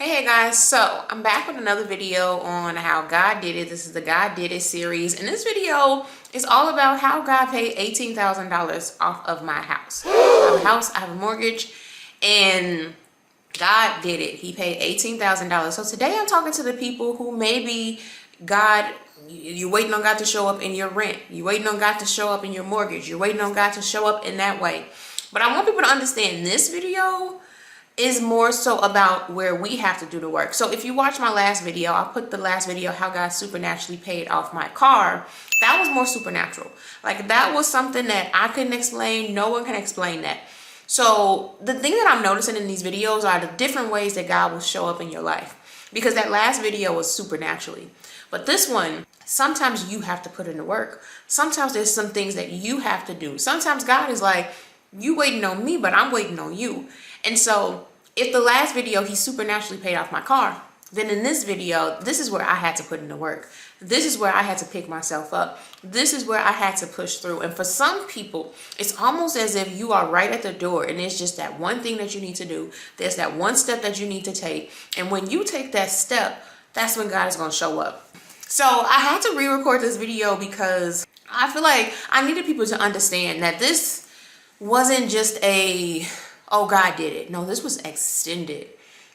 Hey guys, so I'm back with another video on how God did it. This is the God Did It series, and this video is all about how God paid $18,000 off of my house. I have a mortgage, and God did it. He paid $18,000. So today I'm talking to the people who maybe you're waiting on God to show up in your rent. You're waiting on God to show up in your mortgage. You're waiting on God to show up in that way. But I want people to understand this video is more so about where we have to do the work. So if you watch my last video, I put the last video, how God supernaturally paid off my car. That was more supernatural. Like, that was something that I couldn't explain. No one can explain that. So the thing that I'm noticing in these videos are the different ways that God will show up in your life. Because that last video was supernaturally. But this one, sometimes you have to put in the work. Sometimes there's some things that you have to do. Sometimes God is like, you waiting on me, but I'm waiting on you. And so if the last video, he supernaturally paid off my car, then in this video, this is where I had to put in the work. This is where I had to pick myself up. This is where I had to push through. And for some people, it's almost as if you are right at the door and it's just that one thing that you need to do. There's that one step that you need to take. And when you take that step, that's when God is going to show up. So I had to re-record this video because I feel like I needed people to understand that this wasn't just oh, God did it. No, this was extended.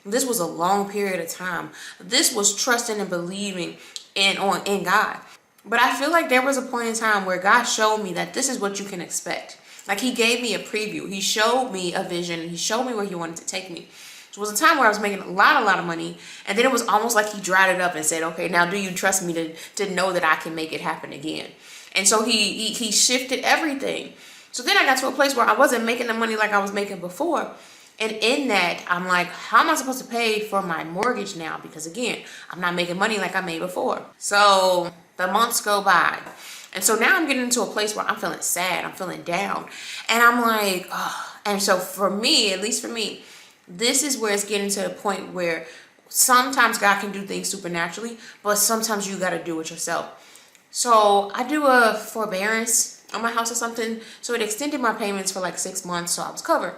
This was a long period of time. This was trusting and believing in God. But I feel like there was a point in time where God showed me that this is what you can expect. Like, he gave me a preview. He showed me a vision. He showed me where he wanted to take me. So it was a time where I was making a lot of money. And then it was almost like he dried it up and said, okay, now do you trust me to know that I can make it happen again? And so he shifted everything. So then I got to a place where I wasn't making the money like I was making before. And in that, I'm like, how am I supposed to pay for my mortgage now? Because again, I'm not making money like I made before. So the months go by. And so now I'm getting into a place where I'm feeling sad. I'm feeling down. And I'm like, oh. And so for me, at least for me, this is where it's getting to the point where sometimes God can do things supernaturally, but sometimes you got to do it yourself. So I do a forbearance on my house or something. So it extended my payments for like 6 months, so I was covered.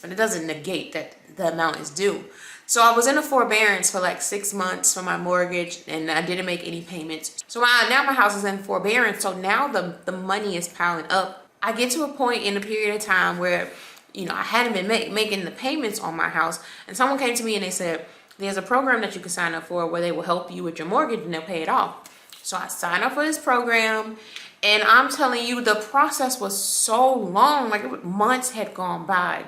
But it doesn't negate that the amount is due. So I was in a forbearance for like 6 months for my mortgage, and I didn't make any payments. So now my house is in forbearance. So now the money is piling up. I get to a point in a period of time where, I hadn't been making the payments on my house. And someone came to me and they said, there's a program that you can sign up for where they will help you with your mortgage and they'll pay it off. So I signed up for this program. And I'm telling you, the process was so long, like months had gone by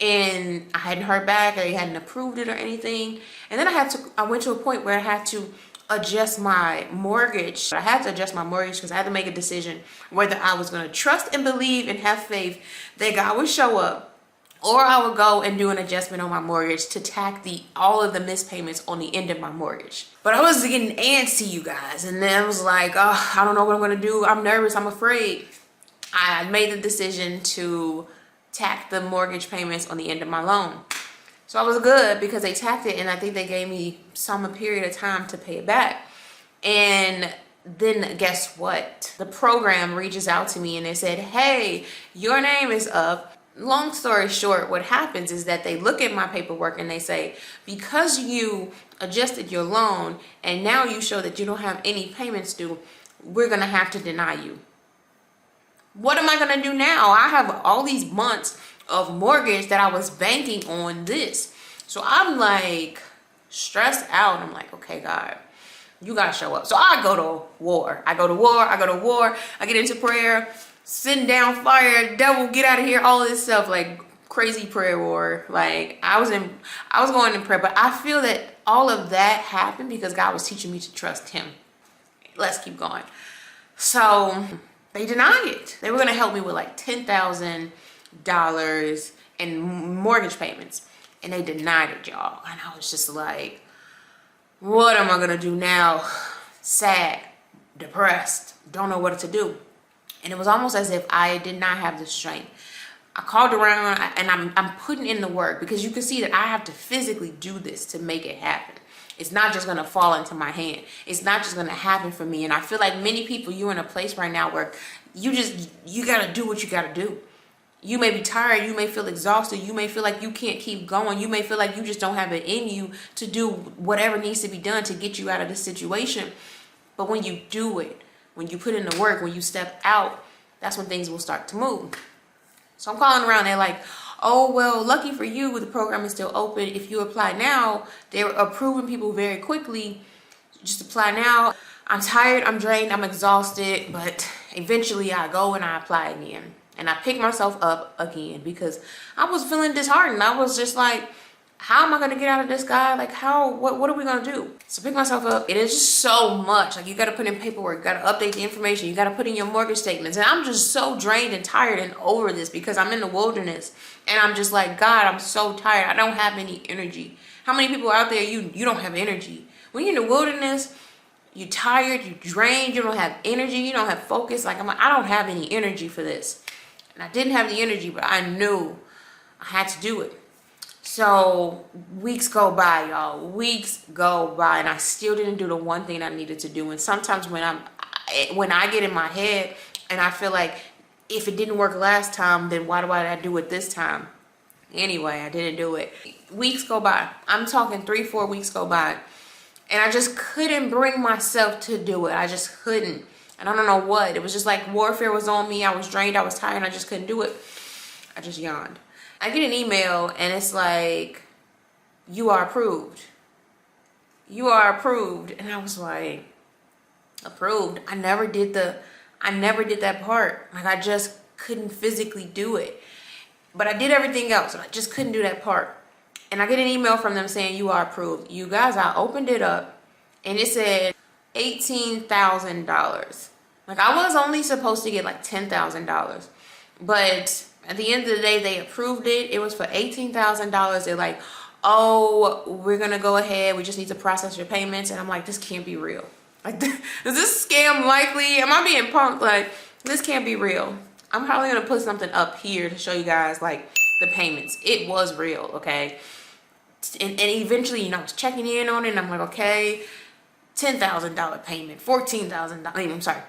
and I hadn't heard back, or they hadn't approved it or anything. And then I went to a point where I had to adjust my mortgage. I had to adjust my mortgage because I had to make a decision whether I was going to trust and believe and have faith that God would show up, or I would go and do an adjustment on my mortgage to tack all of the missed payments on the end of my mortgage. But I was getting antsy, you guys. And then I was like, oh, I don't know what I'm going to do. I'm nervous. I'm afraid. I made the decision to tack the mortgage payments on the end of my loan. So I was good because they tacked it, and I think they gave me a period of time to pay it back. And then guess what? The program reaches out to me and they said, hey, your name is up. Long story short, what happens is that they look at my paperwork and they say, because you adjusted your loan and now you show that you don't have any payments due, we're going to have to deny you. What am I going to do now? I have all these months of mortgage that I was banking on this. So I'm like stressed out. I'm like, okay, God, you got to show up. So I go to war. I get into prayer. Sitting down, fire, devil, get out of here, all of this stuff, like crazy prayer war. Like I was going in prayer, but I feel that all of that happened because God was teaching me to trust him. Let's keep going. So they denied it. They were going to help me with like $10,000 in mortgage payments, and they denied it, y'all. And I was just like, what am I going to do now? Sad, depressed, don't know what to do. And it was almost as if I did not have the strength. I called around and I'm putting in the work because you can see that I have to physically do this to make it happen. It's not just going to fall into my hand. It's not just going to happen for me. And I feel like many people, you're in a place right now where you got to do what you got to do. You may be tired, you may feel exhausted, you may feel like you can't keep going, you may feel like you just don't have it in you to do whatever needs to be done to get you out of this situation. But when you do it, when you put in the work, when you step out, that's when things will start to move. So I'm calling around, they're like, oh, well, lucky for you, the program is still open. If you apply now, they're approving people very quickly. Just apply now. I'm tired, I'm drained, I'm exhausted, but eventually I go and I apply again. And I pick myself up again because I was feeling disheartened. I was just like, how am I going to get out of this, guy? Like, what are we going to do? So pick myself up. It is just so much. Like, you got to put in paperwork. You got to update the information. You got to put in your mortgage statements. And I'm just so drained and tired and over this because I'm in the wilderness. And I'm just like, God, I'm so tired. I don't have any energy. How many people out there, you don't have energy? When you're in the wilderness, you're tired, you're drained, you don't have energy, you don't have focus. Like, I don't have any energy for this. And I didn't have the energy, but I knew I had to do it. So weeks go by, y'all. Weeks go by, and I still didn't do the one thing I needed to do. And sometimes when I get in my head and I feel like if it didn't work last time, then why do I do it this time? Anyway, I didn't do it. Weeks go by. I'm talking 3-4 weeks go by. And I just couldn't bring myself to do it. I just couldn't. And I don't know what. It was just like warfare was on me. I was drained. I was tired. I just couldn't do it. I just yawned. I get an email and it's like, you are approved. You are approved. And I was like, approved? I never did that part. Like, I just couldn't physically do it. But I did everything else. And I just couldn't do that part. And I get an email from them saying, you are approved. You guys, I opened it up and it said $18,000. Like, I was only supposed to get like $10,000. But at the end of the day, they approved it. It was for $18,000. They're like, oh, we're going to go ahead. We just need to process your payments. And I'm like, this can't be real. Like, is this scam likely? Am I being punked? Like, this can't be real. I'm probably going to put something up here to show you guys, like, the payments. It was real, okay? And eventually, you know, I was checking in on it. And I'm like, okay, $10,000 payment, $14,000. I'm sorry,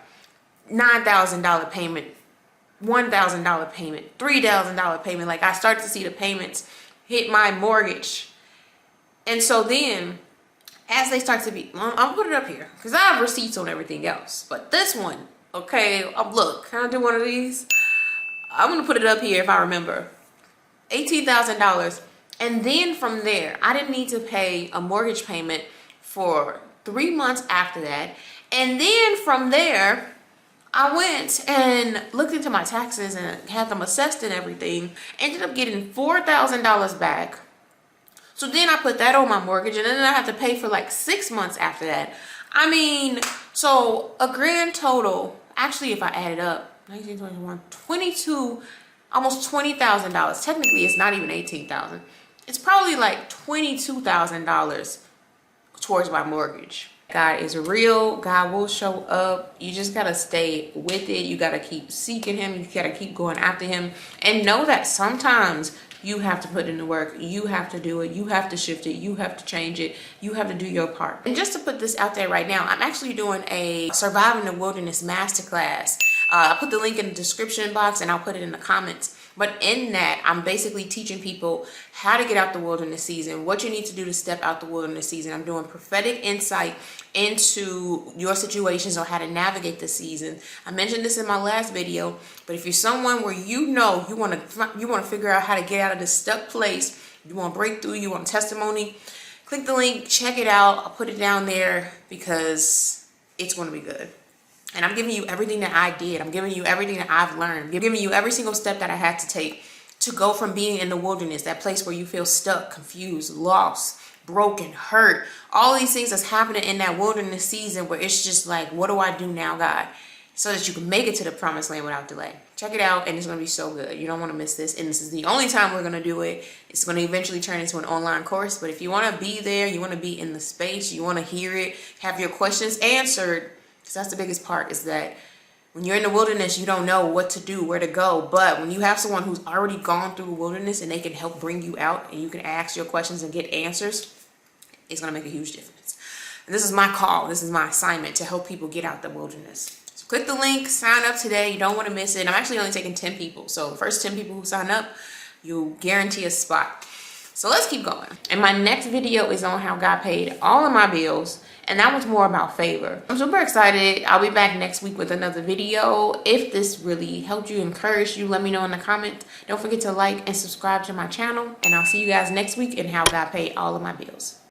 $9,000 payment, $1,000 payment, $3,000 payment. Like, I started to see the payments hit my mortgage. And so then, as they start to be, I'll put it up here because I have receipts on everything else. But this one, okay, look, can I do one of these? I'm going to put it up here if I remember. $18,000. And then from there, I didn't need to pay a mortgage payment for 3 months after that. And then from there, I went and looked into my taxes and had them assessed and everything. Ended up getting $4,000 back. So then I put that on my mortgage, and then I have to pay for like 6 months after that. I mean, so a grand total, actually if I add it up, 19, 21, 22, almost $20,000. Technically it's not even $18,000. It's probably like $22,000 towards my mortgage. God is real. God will show up. You just gotta stay with it. You gotta keep seeking him. You gotta keep going after him, and know that sometimes you have to put in the work. You have to do it. You have to shift it. You have to change it. You have to do your part. And just to put this out there right now, I'm actually doing a Surviving the Wilderness Masterclass. I'll put the link in the description box and I'll put it in the comments. But in that, I'm basically teaching people how to get out the wilderness season, what you need to do to step out the wilderness season. I'm doing prophetic insight into your situations on how to navigate the season. I mentioned this in my last video, but if you're someone where you know you want to figure out how to get out of this stuck place, you want to break through, you want testimony, click the link, check it out. I'll put it down there because it's going to be good. And I'm giving you everything that I did. I'm giving you everything that I've learned. I'm giving you every single step that I had to take to go from being in the wilderness, that place where you feel stuck, confused, lost, broken, hurt. All these things that's happening in that wilderness season where it's just like, what do I do now, God? So that you can make it to the promised land without delay. Check it out, and it's going to be so good. You don't want to miss this. And this is the only time we're going to do it. It's going to eventually turn into an online course. But if you want to be there, you want to be in the space, you want to hear it, have your questions answered, because that's the biggest part, is that when you're in the wilderness, you don't know what to do, where to go. But when you have someone who's already gone through the wilderness and they can help bring you out and you can ask your questions and get answers, it's going to make a huge difference. And this is my call. This is my assignment, to help people get out the wilderness. So Click the link, sign up today. You don't want to miss it. I'm actually only taking 10 people. So the first 10 people who sign up, you guarantee a spot. So let's keep going. And my next video is on how God paid all of my bills. And that was more about favor. I'm super excited. I'll be back next week with another video. If this really helped you, encouraged you, let me know in the comments. Don't forget to like and subscribe to my channel. And I'll see you guys next week in how God paid all of my bills.